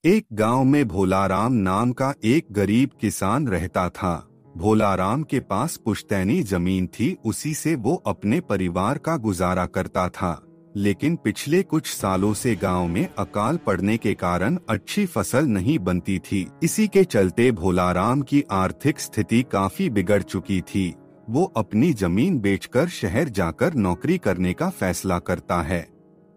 एक गांव में भोलाराम नाम का एक गरीब किसान रहता था। भोलाराम के पास पुश्तैनी जमीन थी, उसी से वो अपने परिवार का गुजारा करता था। लेकिन पिछले कुछ सालों से गांव में अकाल पड़ने के कारण अच्छी फसल नहीं बनती थी। इसी के चलते भोलाराम की आर्थिक स्थिति काफी बिगड़ चुकी थी। वो अपनी जमीन बेचकर शहर जाकर नौकरी करने का फैसला करता है।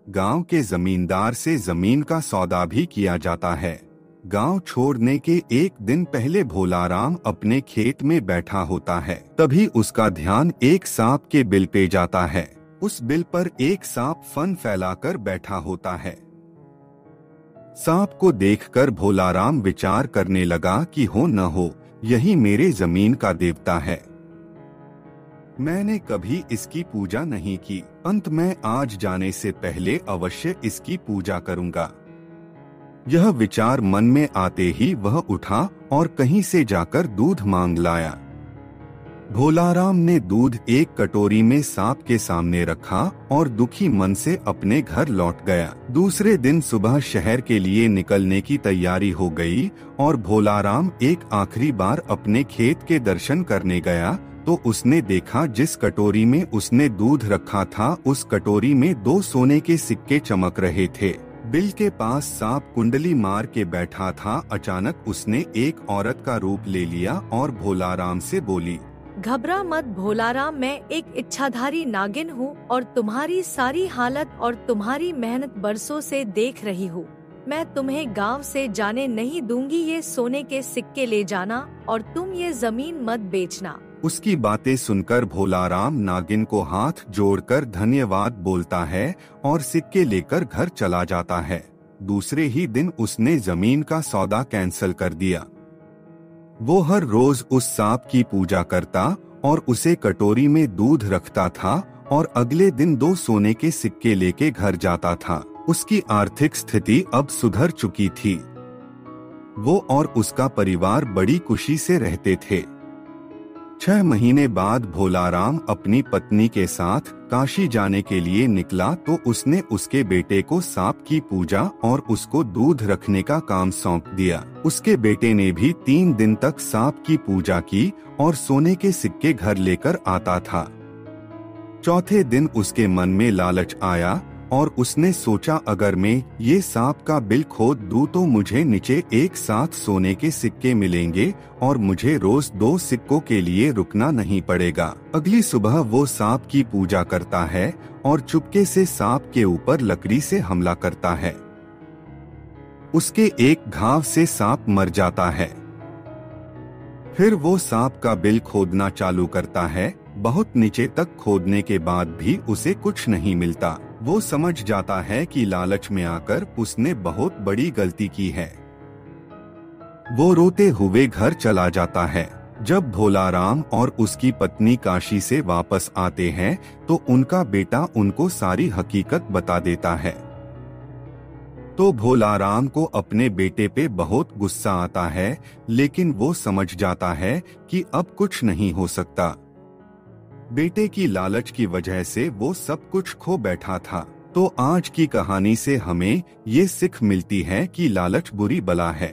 गांव के जमींदार से जमीन का सौदा भी किया जाता है। गांव छोड़ने के एक दिन पहले भोलाराम अपने खेत में बैठा होता है, तभी उसका ध्यान एक सांप के बिल पे जाता है। उस बिल पर एक सांप फन फैलाकर बैठा होता है। सांप को देखकर भोलाराम विचार करने लगा कि हो न हो यही मेरे जमीन का देवता है। मैंने कभी इसकी पूजा नहीं की, अंत में आज जाने से पहले अवश्य इसकी पूजा करूंगा। यह विचार मन में आते ही वह उठा और कहीं से जाकर दूध मांग लाया। भोलाराम ने दूध एक कटोरी में सांप के सामने रखा और दुखी मन से अपने घर लौट गया। दूसरे दिन सुबह शहर के लिए निकलने की तैयारी हो गई और भोलाराम एक आखिरी बार अपने खेत के दर्शन करने गया तो उसने देखा जिस कटोरी में उसने दूध रखा था उस कटोरी में 2 सोने के सिक्के चमक रहे थे। बिल के पास सांप कुंडली मार के बैठा था। अचानक उसने एक औरत का रूप ले लिया और भोलाराम से बोली, घबरा मत भोलाराम, मैं एक इच्छाधारी नागिन हूँ और तुम्हारी सारी हालत और तुम्हारी मेहनत बरसों से देख रही हूँ। मैं तुम्हें गांव से जाने नहीं दूंगी। ये सोने के सिक्के ले जाना और तुम ये जमीन मत बेचना। उसकी बातें सुनकर भोलाराम नागिन को हाथ जोड़कर धन्यवाद बोलता है और सिक्के लेकर घर चला जाता है। दूसरे ही दिन उसने जमीन का सौदा कैंसिल कर दिया। वो हर रोज उस सांप की पूजा करता और उसे कटोरी में दूध रखता था और अगले दिन 2 सोने के सिक्के लेके घर जाता था। उसकी आर्थिक स्थिति अब सुधर चुकी थी। वो और उसका परिवार बड़ी खुशी से रहते थे। 6 महीने बाद भोलाराम अपनी पत्नी के साथ काशी जाने के लिए निकला तो उसने उसके बेटे को सांप की पूजा और उसको दूध रखने का काम सौंप दिया। उसके बेटे ने भी 3 दिन तक सांप की पूजा की और सोने के सिक्के घर लेकर आता था। चौथे दिन उसके मन में लालच आया और उसने सोचा अगर मैं ये सांप का बिल खोद दूं तो मुझे नीचे एक साथ सोने के सिक्के मिलेंगे और मुझे रोज 2 सिक्कों के लिए रुकना नहीं पड़ेगा। अगली सुबह वो सांप की पूजा करता है और चुपके से सांप के ऊपर लकड़ी से हमला करता है। उसके एक घाव से सांप मर जाता है। फिर वो सांप का बिल खोदना चालू करता है। बहुत नीचे तक खोदने के बाद भी उसे कुछ नहीं मिलता। वो समझ जाता है कि लालच में आकर उसने बहुत बड़ी गलती की है। वो रोते हुए घर चला जाता है। जब भोलाराम और उसकी पत्नी काशी से वापस आते हैं तो उनका बेटा उनको सारी हकीकत बता देता है। तो भोलाराम को अपने बेटे पे बहुत गुस्सा आता है, लेकिन वो समझ जाता है कि अब कुछ नहीं हो सकता। बेटे की लालच की वजह से वो सब कुछ खो बैठा था। तो आज की कहानी से हमें ये सीख मिलती है कि लालच बुरी बला है।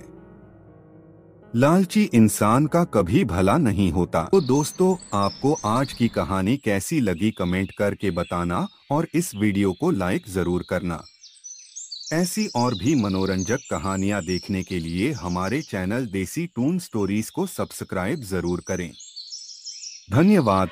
लालची इंसान का कभी भला नहीं होता। तो दोस्तों, आपको आज की कहानी कैसी लगी कमेंट करके बताना और इस वीडियो को लाइक जरूर करना। ऐसी और भी मनोरंजक कहानियाँ देखने के लिए हमारे चैनल देसी टून स्टोरीज को सब्सक्राइब जरूर करें। धन्यवाद।